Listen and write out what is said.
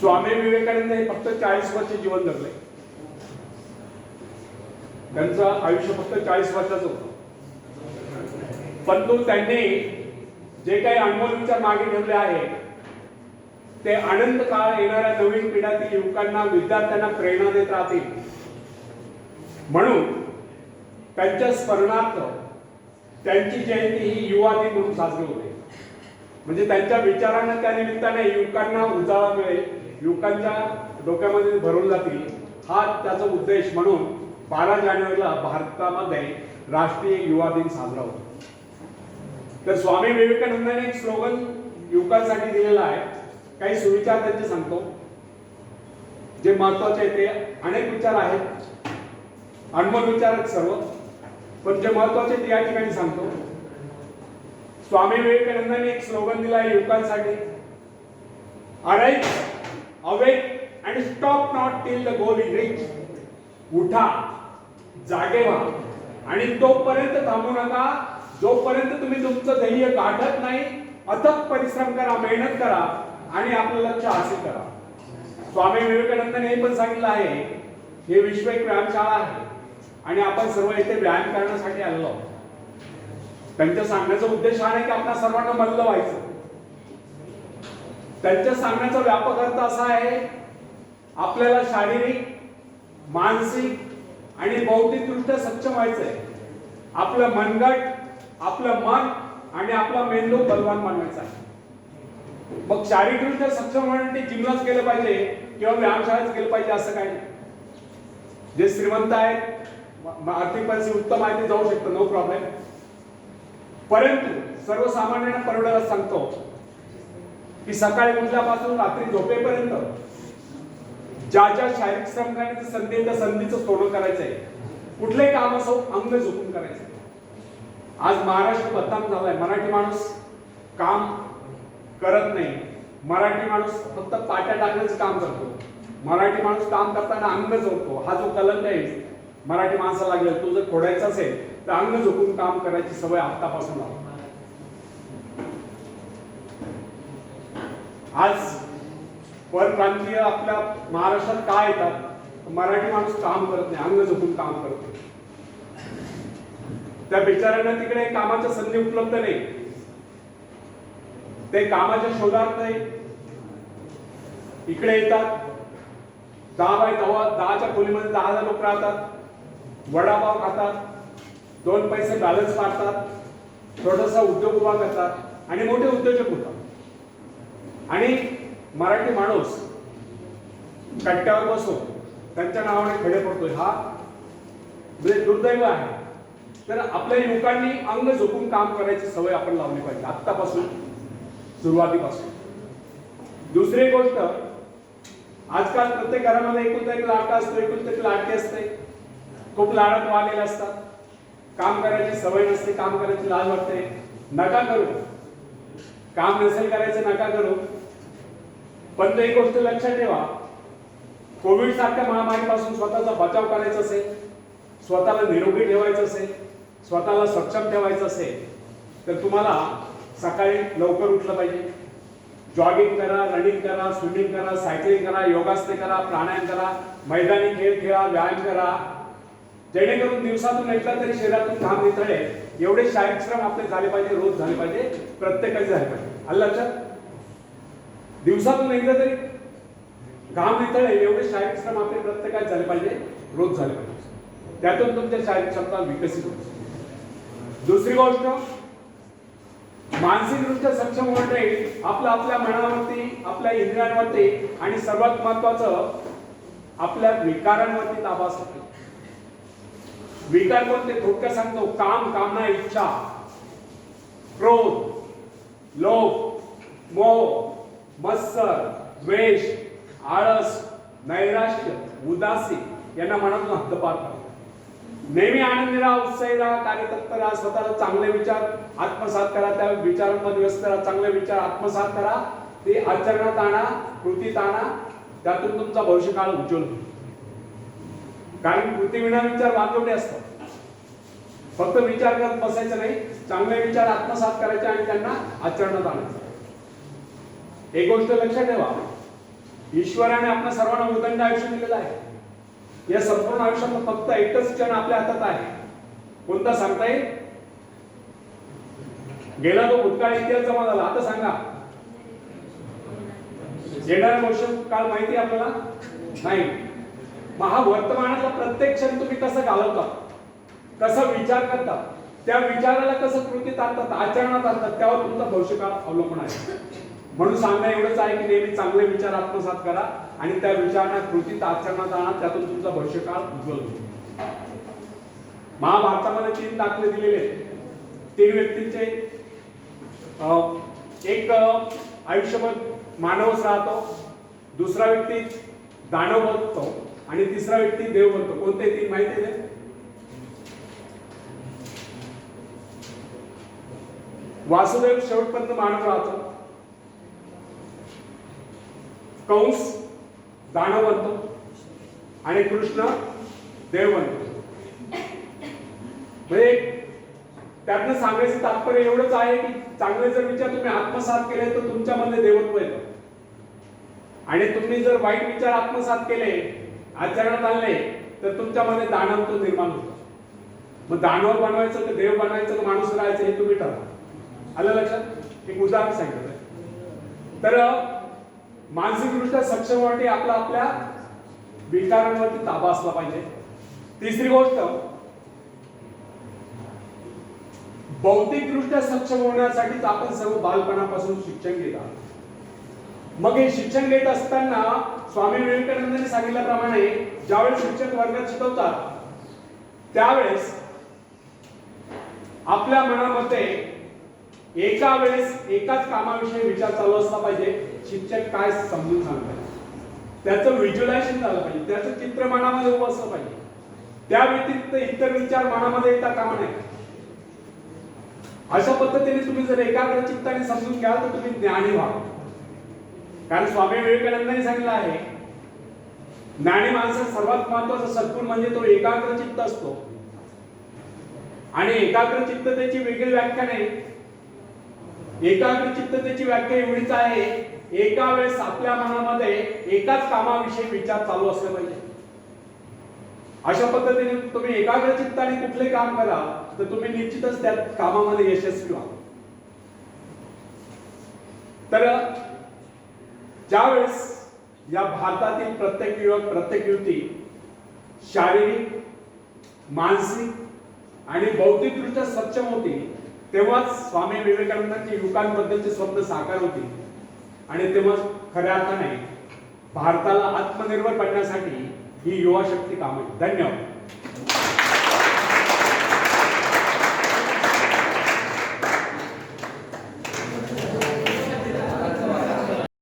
स्वामी विवेकानंद हे फक्त 40 वर्ष जीवन जगले. त्यांचं आयुष्य फक्त 40 वर्षाचं होतं. परंतु त्यांनी जे काही अनमोल विचार मागे ठेवले आहे ते अनंत काळ येणाऱ्या नवीन पिढ्यातील युवकांना, विद्यार्थ्यांना प्रेरणा देत राहतील. म्हणून त्यांच्या स्मरणार्थ त्यांची जयंती ही युवा दिन म्हणून साजरी होते. म्हणजे त्यांच्या विचारांना त्या निमित्ताने युवकांना उजाळा मिळेल, युवकांच्या डोक्यामध्ये भरून जातील, हा त्याचा उद्देश म्हणून 12 जानेवारीला भारतामध्ये राष्ट्रीय युवा दिन साजरा होतो. तर स्वामी विवेकानंदांनी एक स्लोगन युवकांसाठी दिलेला आहे. काही सुविचार त्यांचे सांगतो जे महत्वाचे आहेत. ते अनेक विचार आहेत, अनमोल विचार आहेत सर्व, पण जे महत्वाचे ते या ठिकाणी सांगतो. स्वामी विवेकानंदांनी एक स्लोगन दिला आहे युवकांसाठी, arise, awake and stop not till the goal is reach. उठा, जागे व्हा आणि तोपर्यंत थांबू नका जोपर्यंत तुम्ही तुमचं ध्येय गाठत नाही. अथक परिश्रम करा, मेहनत करा आणि आपलं लक्ष्य हासिल करा. स्वामी विवेकानंदांनी हे पण सांगितलं आहे, हे विश्व एक व्यायामशाळा आहे आणि आपण सर्व इथे व्यायाम करण्यासाठी आलेलो आहोत. त्यांच्या सांगण्याचा उद्देश हा नाही की आपल्या सर्वांना मल्ल व्हायचं. त्यांच्या सांगण्याचा व्यापक अर्थ असा आहे, आपल्याला शारीरिक, मानसिक आणि बौद्धिकदृष्ट्या सक्षम व्हायचंय. आपलं मनगट, आपलं मन आणि आपला मेंदू बलवान बनवायचा आहे. मग शारीरिकदृष्ट्या सक्षम होण्यासाठी जिमलाच गेलं पाहिजे किंवा व्यायामशाळेत गेलं पाहिजे असं काही नाही. जे श्रीमंत आहेत, आर्थिक परिस्थिती उत्तम आहे, ते जाऊ शकतं, नो प्रॉब्लेम. परंतु सर्वसामान्यांना परवडायला सांगतो की सकाळी उठल्यापासून रात्री झोपेपर्यंत ज्या ज्या शारीरिक श्रम करण्याची संधी आहे त्या संधीचं सोनं करायचंय. कुठलेही काम असो अंग झोपून करायचंय. आज महाराष्ट्र बदनाम झालाय. मराठी माणूस काम करत नाही. मराठी माणूस फक्त पाट्या टाकण्याचं काम करतो. मराठी माणूस काम करताना अंग झोपतो. हा जो कलंक आहे मराठी माणसाला लागेल, तो जर खोडायचा असेल तर अंग झोपून काम करायची सवय आतापासून लावा. आज परप्रांतीय आपल्या महाराष्ट्रात काय येतात, मराठी माणूस काम करत नाही, अंग झोपून काम करतो. त्या बिचाऱ्यांना तिकडे कामाच्या संधी उपलब्ध नाही. ते कामाच्या शोधात नाही. इकडे येतात, 10 खोलीमध्ये 10 लोक राहतात, वडापाव खातात, 2 पैसे बॅलन्स मारतात, थोडासा उद्योग उभा करतात आणि मोठे उद्योजक होतात. आणि मराठी माणूस कट्ट्यावर बसून त्यांच्या नावाने खडे पडतोय. हा म्हणजे दुर्दैव आहे. तर आपल्या युवकांनी अंग झोपून काम करायची सवय आपण लावली पाहिजे आत्तापासून, सुरुवातीपासून. दुसरी गोष्ट, आजकाल प्रत्येक घरामध्ये एकुलता एक लाडका असतो, एकुलता एक लाडकी असते. खूप लाडात वागलेले असतात. काम करायची सवय नसते, काम करायची लाज वाटते. नका करू, काम नसेल करायचं नका करू. पण एक गोष्ट लक्षात ठेवा, कोविड सारख्या महामारीपासून स्वतःचा बचाव करायचा असेल, स्वतःला निरोगी ठेवायचं असेल, स्वतःला सक्षम ठेवायचं असेल तर तुम्हाला सकाळी लवकर उठलं पाहिजे. जॉगिंग करा, रनिंग करा, स्विमिंग करा, सायकलिंग करा, योगासने करा, प्राणायाम करा, मैदानी खेळ खेळा, व्यायाम करा. जेणेकरून दिवसातून एकदा तरी शरीरातून घाम निथळे एवढे शारीरिक श्रम आपले झाले पाहिजे, रोज झाले पाहिजे, प्रत्येकाचे झाले पाहिजे. आलं लक्षात? दिवसातून एकदा तरी घाम निथळे एवढे शारीरिक श्रम आपले प्रत्येकाचे झाले पाहिजे, रोज झाले पाहिजे. त्यातून तुमच्या शारीरिक क्षमता विकसित होते. दुसरी गोष्ट, मानसिकदृष्ट्या सक्षम होण्यासाठी आपल्या मनावरती, आपल्या इंद्रियांवरती आणि सर्वात महत्वाचं आपल्या विकारांवरती ताबा असतो. विकार कोणते थोडक्यात सांगतो, काम, कामना, इच्छा, क्रोध, लोभ, मोह, मत्सर, द्वेष, आळस, नैराश्य, उदासी यांना मनातून हद्दपार करा. नेहमी आनंदी राहा, उत्साही राहा, कार्यतत्पर राहा. स्वतःला चांगले विचार आत्मसात करा, त्या विचारांमध्ये व्यस्त राहा. चांगले विचार आत्मसात करा, ते आचरणात आणा, कृतीत आणा. त्यातून तुमचा भविष्यकाळ उज्ज्वल होईल. कारण कृतीविना विचार वांगवटे असतात. फक्त विचार करत बसायचं नाही, चांगले विचार आत्मसात करायचे आणि त्यांना आचरणात आणायचं. एक गोष्ट लक्षात ठेवा, ईश्वराने आपल्या सर्वांना उदंड आयुष्य दिलेलं आहे। या संपूर्ण आयुष्यात फक्त एकच क्षण आपल्या हातात आहे, कोणता सांगता येईल? गेला तो भूतकाळ इतिहास जमा झाला, आता सांगा येणारा भविष्य काळ माहिती आपल्याला नाही। वर्तमानातला प्रत्येक क्षण तुम्ही कसं घालवता, कसा विचार करता, त्या विचाराला कसं कृतीत आणतात, आचरणात आणतात, त्यावर तुमचा भविष्यकाळ अवलंबून आहे। म्हणून सांगणं एवढंच आहे की नेहमी चांगले विचार आत्मसात करा आणि त्या विचारांना कृतीत आचरणात आणा, त्यातून तुमचा भविष्यकाळ उज्ज्वल होईल। महाभारतामध्ये 3 दाखले दिलेले आहेत। 3 व्यक्तींचे एक आयुष्यभर मानवच राहतो, दुसरा व्यक्ती दानव बनतो आणि तिसरा व्यक्ती देव बनतो। कोणते 3 माहिती आहे? वासुदेव शेवटपर्यंत मानव राहतो, कंस दानव बनतो आणि कृष्ण देव बनतो। म्हणजे त्यातनं सांगायचं तात्पर्य एवढंच आहे की चांगले जर विचार तुम्ही आत्मसात केले तर तुमच्यामध्ये देवत्व येतं, आणि तुम्ही जर वाईट विचार आत्मसात केले, आचरणात आणले, तर तुमच्यामध्ये दानवत्व निर्माण होतं। मग दानव बनवायचं तर देव बनवायचं तर माणूस राहायचं हे तुम्ही ठरवा। आलं लक्षात? एक उदाहरण सांगितलं तर मानसिकदृष्ट्या सक्षम होण्यासाठी आपल्या विचारांवरती ताबा असला पाहिजे। तिसरी गोष्ट, बौद्धिकदृष्ट्या सक्षम होण्यासाठीच आपण सर्व बालपणापासून शिक्षण घेतात। मग हे शिक्षण घेत असताना स्वामी विवेकानंदांनी सांगितल्याप्रमाणे ज्यावेळेस शिक्षक वर्गात शिकवतात त्यावेळेस आपल्या मनामध्ये एका वेळेस एकाच कामाविषयी विचार चालू असला पाहिजे। शिक्षक काय समजून सांगतात त्याचं व्हिज्युअलायझेशन झालं पाहिजे, त्याचं चित्र मनामध्ये उभं असलं पाहिजे। त्या व्यतिरिक्त इतर विचार मनामध्ये येता कामा नये। अशा पद्धतीने तुम्ही जर एकाग्र चित्ताने समजून घ्याल तर तुम्ही ज्ञानी व्हाल। कारण स्वामी विवेकानंदांनी सांगितलं आहे, ज्ञानी माणसाचा सर्वात महत्त्वाचा सद्गुण म्हणजे तो एकाग्र चित्त असतो। आणि एकाग्र चित्ततेची वेगळी व्याख्या नाही, एकाग्र चित्ततेची व्याख्या एवढीच आहे, एका वेळेस आपल्या मनामध्ये एकाच कामाविषयी विचार चालू असले पाहिजे। अशा पद्धतीने तुम्ही एकाग्र चित्ताने कुठले काम करा तर तुम्ही निश्चितच त्या कामामध्ये यशस्वी व्हाल। तर ज्यावेळेस या भारतातील प्रत्येक युवक प्रत्येक युवती शारीरिक, मानसिक आणि बौद्धिकदृष्ट्या सक्षम होती, तेव्हाच स्वामी विवेकानंदांच्या युवकांबद्दलचे स्वप्न साकार होतील आणि तेव्हा खऱ्या अर्थाने भारताला आत्मनिर्भर बनण्यासाठी ही युवा शक्ती काम येईल। धन्यवाद।